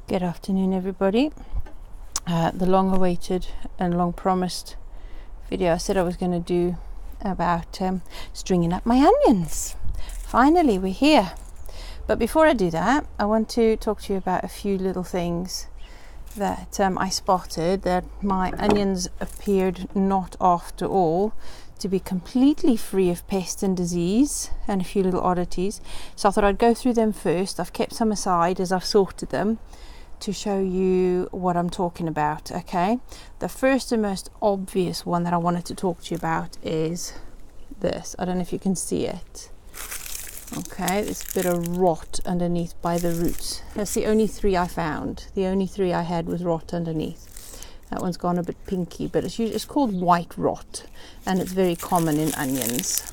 Good afternoon, everybody. The long-awaited and long-promised video I said I was going to do about stringing up my onions. Finally, we're here. But before I do that, I want to talk to you about a few little things that I spotted, that my onions appeared not after all to be completely free of pest and disease, and a few little oddities. So I thought I'd go through them first. I've kept some aside as I've sorted them to show you what I'm talking about. Okay, the first and most obvious one that I wanted to talk to you about is this. I don't know if you can see it. Okay, this bit of rot underneath by the roots. That's the only three I found. The only three I had was rot underneath. That one's gone a bit pinky, but it's called white rot, and it's very common in onions.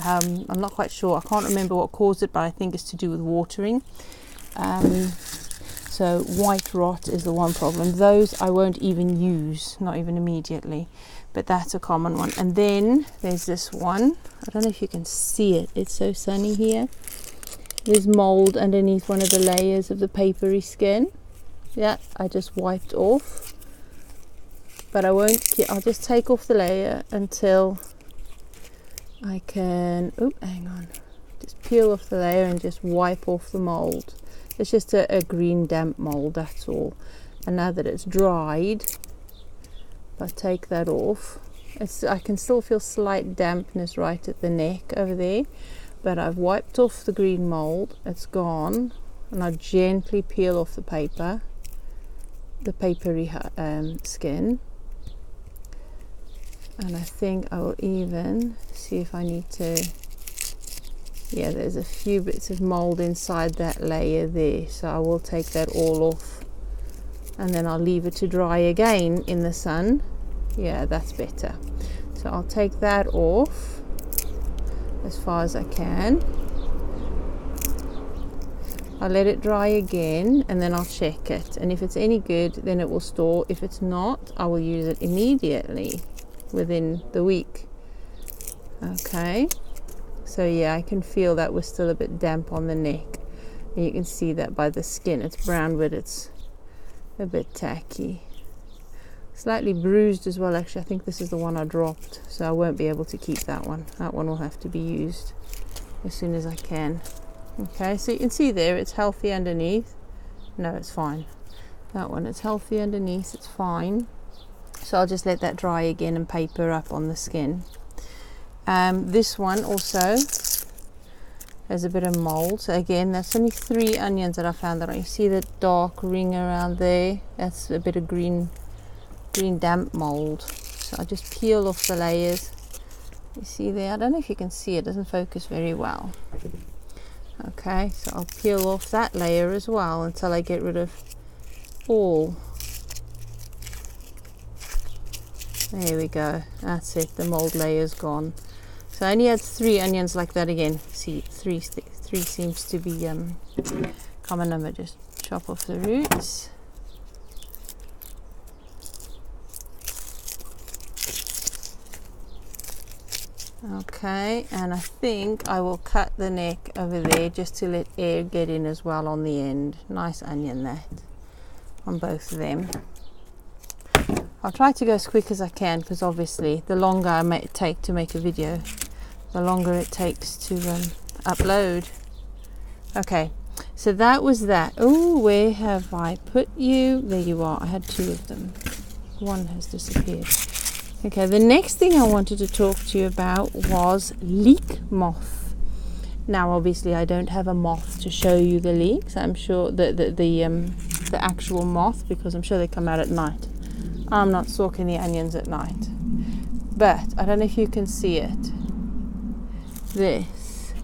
I'm not quite sure. I can't remember what caused it, but I think it's to do with watering. So white rot is the one problem. Those I won't even use, not even immediately, but that's a common one. And then there's this one. I don't know if you can see it. It's so sunny here. There's mold underneath one of the layers of the papery skin. Yeah, I just wiped off. But I won't, I'll just take off the layer until I can, hang on. Just peel off the layer and just wipe off the mold. It's just a green damp mold, that's all. And now that it's dried, if I take that off, I can still feel slight dampness right at the neck over there, but I've wiped off the green mold, it's gone, and I gently peel off the paper, the papery skin. And I think I will even see if I need to. Yeah, there's a few bits of mold inside that layer there, so I will take that all off, and then I'll leave it to dry again in the sun. Yeah, that's better. So I'll take that off as far as I can. I'll let it dry again, and then I'll check it, and if it's any good then it will store. If it's not, I will use it immediately within the week. Okay. So yeah, I can feel that we're still a bit damp on the neck. And you can see that by the skin. It's brown, but it's a bit tacky. Slightly bruised as well, actually. I think this is the one I dropped, so I won't be able to keep that one. That one will have to be used as soon as I can. Okay, so you can see there, it's healthy underneath. No, it's fine. That one, it's healthy underneath, it's fine. So I'll just let that dry again and paper up on the skin. This one also has a bit of mold. So again, that's only 3 onions that I found. That you see the dark ring around there. That's a bit of green damp mold. So I just peel off the layers. You see there? I don't know if you can see it. It doesn't focus very well. Okay, so I'll peel off that layer as well until I get rid of all. There we go. That's it. The mold layer's gone. So I only had 3 onions like that again. See, 3 seems to be common number. Just chop off the roots. Okay, and I think I will cut the neck over there just to let air get in as well on the end. Nice onion that on both of them. I'll try to go as quick as I can, because obviously the longer I may take to make a video, the longer it takes to upload. Okay, so that was that. Oh, where have I put you? There you are. I had 2 of them. One has disappeared. Okay, the next thing I wanted to talk to you about was leek moth. Now, obviously, I don't have a moth to show you the leeks. I'm sure the actual moth, because I'm sure they come out at night. I'm not stalking the onions at night, but I don't know if you can see it. This.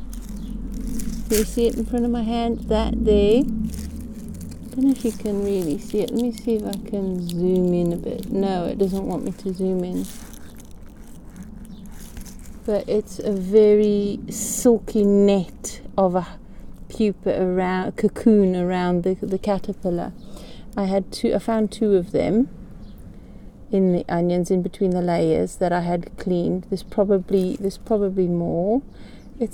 Do you see it in front of my hand? That there. I don't know if you can really see it. Let me see if I can zoom in a bit. No, it doesn't want me to zoom in. But it's a very silky net of a pupa cocoon around the caterpillar. I found 2 of them in the onions, in between the layers that I had cleaned. There's probably more. You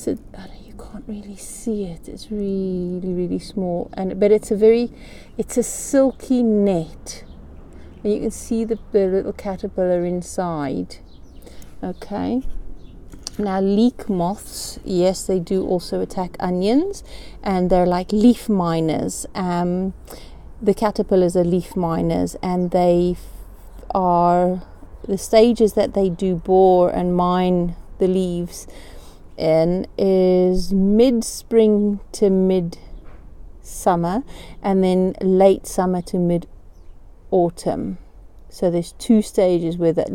can't really see it. It's really, really small, but it's a silky net, and you can see the little caterpillar inside. Okay. Now, leek moths, yes, they do also attack onions, and they're like leaf miners. The caterpillars are leaf miners, and they are the stages that they do bore and mine the leaves in is mid-spring to mid-summer, and then late summer to mid-autumn. So there's 2 stages where the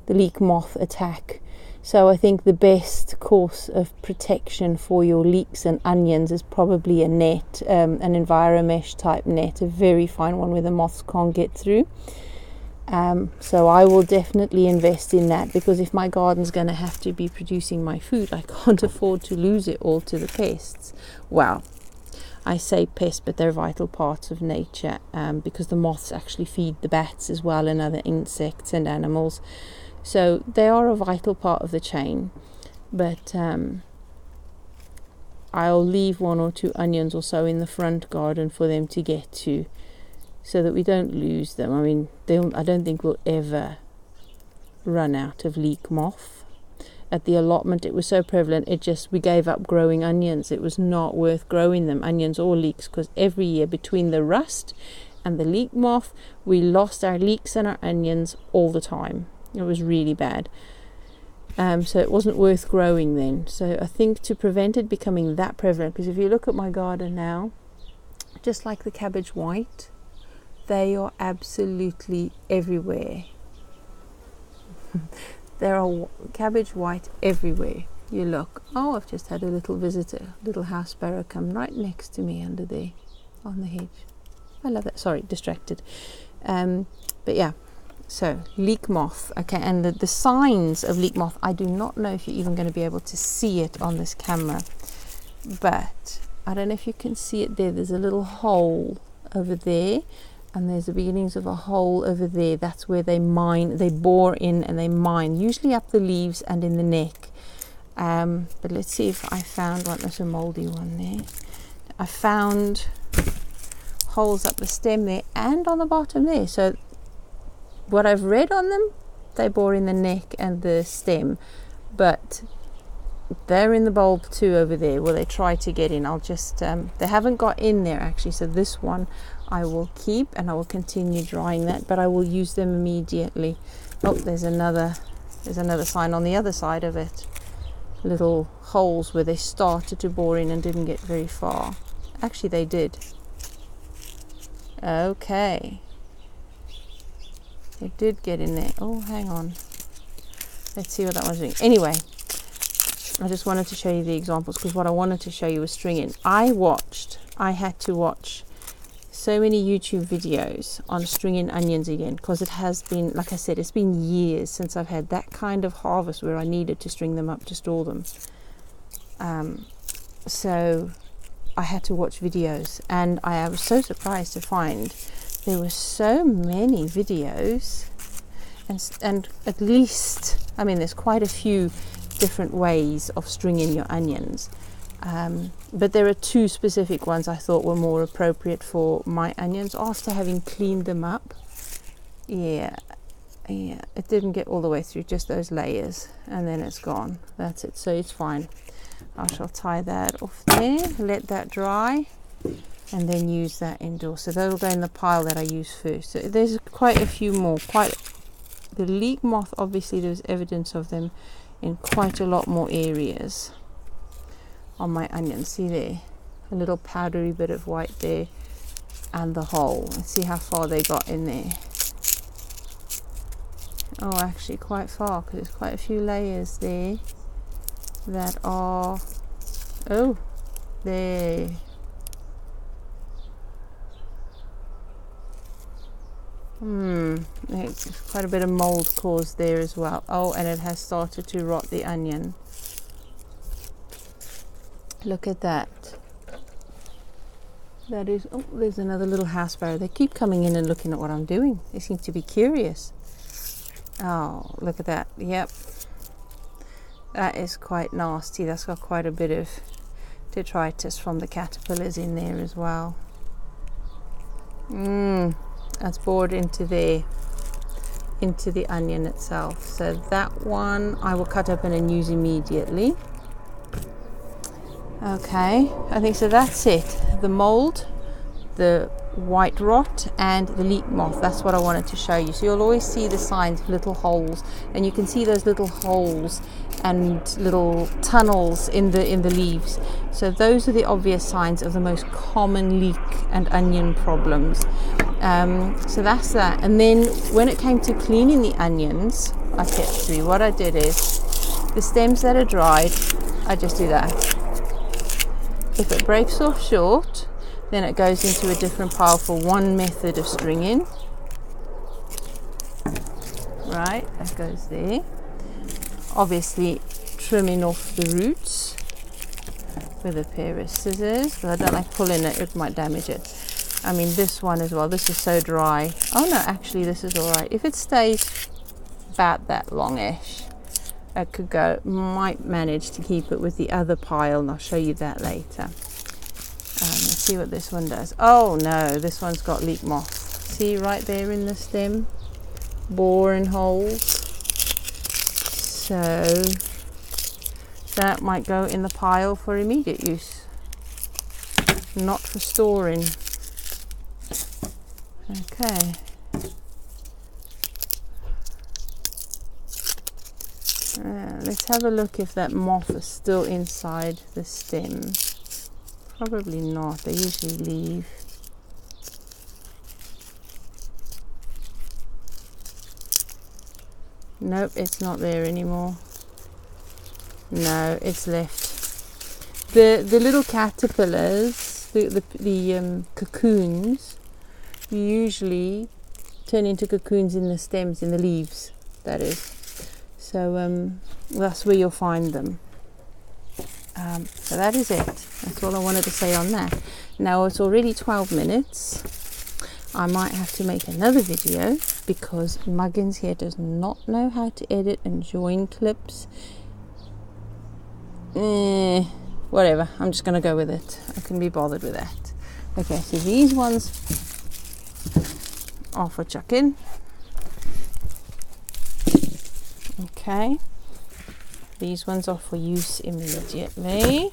leek moth attack. So I think the best course of protection for your leeks and onions is probably a net, an EnviroMesh type net, a very fine one where the moths can't get through. So I will definitely invest in that, because if my garden's going to have to be producing my food, I can't afford to lose it all to the pests. Well, I say pests, but they're vital parts of nature, because the moths actually feed the bats as well and other insects and animals. So they are a vital part of the chain, but I'll leave 1 or 2 onions or so in the front garden for them to get to, so that we don't lose them. I mean, I don't think we'll ever run out of leek moth. At the allotment, it was so prevalent, we gave up growing onions. It was not worth growing them, onions or leeks, because every year between the rust and the leek moth, we lost our leeks and our onions all the time. It was really bad. So it wasn't worth growing then. So I think to prevent it becoming that prevalent, because if you look at my garden now, just like the cabbage white, they are absolutely everywhere. There are cabbage white everywhere. You look. Oh, I've just had a little visitor, little house sparrow, come right next to me under there on the hedge. I love that. Sorry, distracted. But yeah. So, leek moth, okay, and the signs of leek moth, I do not know if you're even going to be able to see it on this camera, but I don't know if you can see it there. There's a little hole over there, and there's the beginnings of a hole over there. That's where they bore in and they mine, usually up the leaves and in the neck. But let's see if I found one. There's a moldy one there. I found holes up the stem there and on the bottom there. So what I've read on them, they bore in the neck and the stem, but they're in the bulb too over there where they try to get in. I'll just they haven't got in there actually, so this one I will keep and I will continue drying that, but I will use them immediately. Oh, there's another sign on the other side of it, little holes where they started to bore in and didn't get very far. Actually they did. Okay, it did get in there. Oh, hang on. Let's see what that one's doing. Anyway, I just wanted to show you the examples because what I wanted to show you was stringing. I had to watch so many YouTube videos on stringing onions again because it has been, like I said, it's been years since I've had that kind of harvest where I needed to string them up to store them. So I had to watch videos, and I was so surprised to find there were so many videos, and at least, I mean, there's quite a few different ways of stringing your onions, but there are two specific ones I thought were more appropriate for my onions after having cleaned them up. Yeah, it didn't get all the way through, just those layers, and then it's gone. That's it, so it's fine. I shall tie that off there, let that dry, and then use that indoors. So that'll go in the pile that I use first. So there's quite a few more. The leek moth, obviously there's evidence of them in quite a lot more areas on my onions. See there, a little powdery bit of white there, and the hole. Let's see how far they got in there. Oh, actually quite far, because there's quite a few layers there that are, oh, there. There's quite a bit of mold caused there as well. Oh, and it has started to rot the onion. Look at that. That is, oh, there's another little house sparrow. They keep coming in and looking at what I'm doing. They seem to be curious. Oh, look at that. Yep. That is quite nasty. That's got quite a bit of detritus from the caterpillars in there as well. That's bored into there, into the onion itself. So that one I will cut open and use immediately. Okay, I think so. That's it. The mold, the white rot, and the leek moth. That's what I wanted to show you. So you'll always see the signs of little holes, and you can see those little holes and little tunnels in the leaves. So those are the obvious signs of the most common leek and onion problems. So that's that. And then when it came to cleaning the onions, I kept through. What I did is the stems that are dried, I just do that. If it breaks off short, then it goes into a different pile for one method of stringing. Right, that goes there. Obviously trimming off the roots with a pair of scissors, but I don't like pulling it, it might damage it. I mean this one as well, this is so dry. Oh no, actually this is alright. If it stays about that longish, I could go, might manage to keep it with the other pile, and I'll show you that later. Let's see what this one does. Oh no, this one's got leek moth. See right there in the stem, boring holes. So that might go in the pile for immediate use, not for storing. Okay. Let's have a look if that moth is still inside the stem. Probably not, they usually leave. Nope, it's not there anymore. No, it's left. The little caterpillars, the cocoons, usually turn into cocoons in the stems, in the leaves, that is. So that's where you'll find them. So that is it. That's all I wanted to say on that. Now it's already 12 minutes. I might have to make another video because Muggins here does not know how to edit and join clips. Whatever, I'm just going to go with it. I can be bothered with that. Okay, so these ones are for chucking. Okay. These ones are for use immediately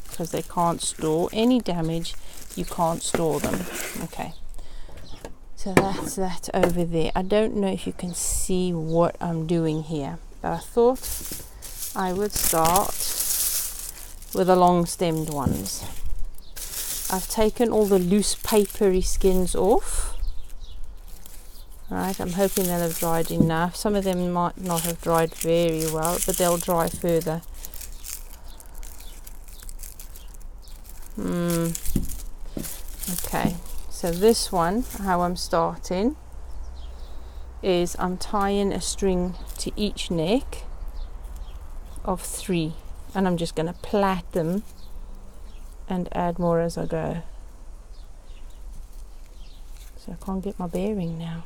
because they can't store any damage. You can't store them. Okay, so that's that over there. I don't know if you can see what I'm doing here, but I thought I would start with the long stemmed ones. I've taken all the loose papery skins off. Right, I'm hoping they'll have dried enough. Some of them might not have dried very well, but they'll dry further. Okay, so this one, how I'm starting, is I'm tying a string to each neck of 3, and I'm just going to plait them and add more as I go. So I can't get my bearing now.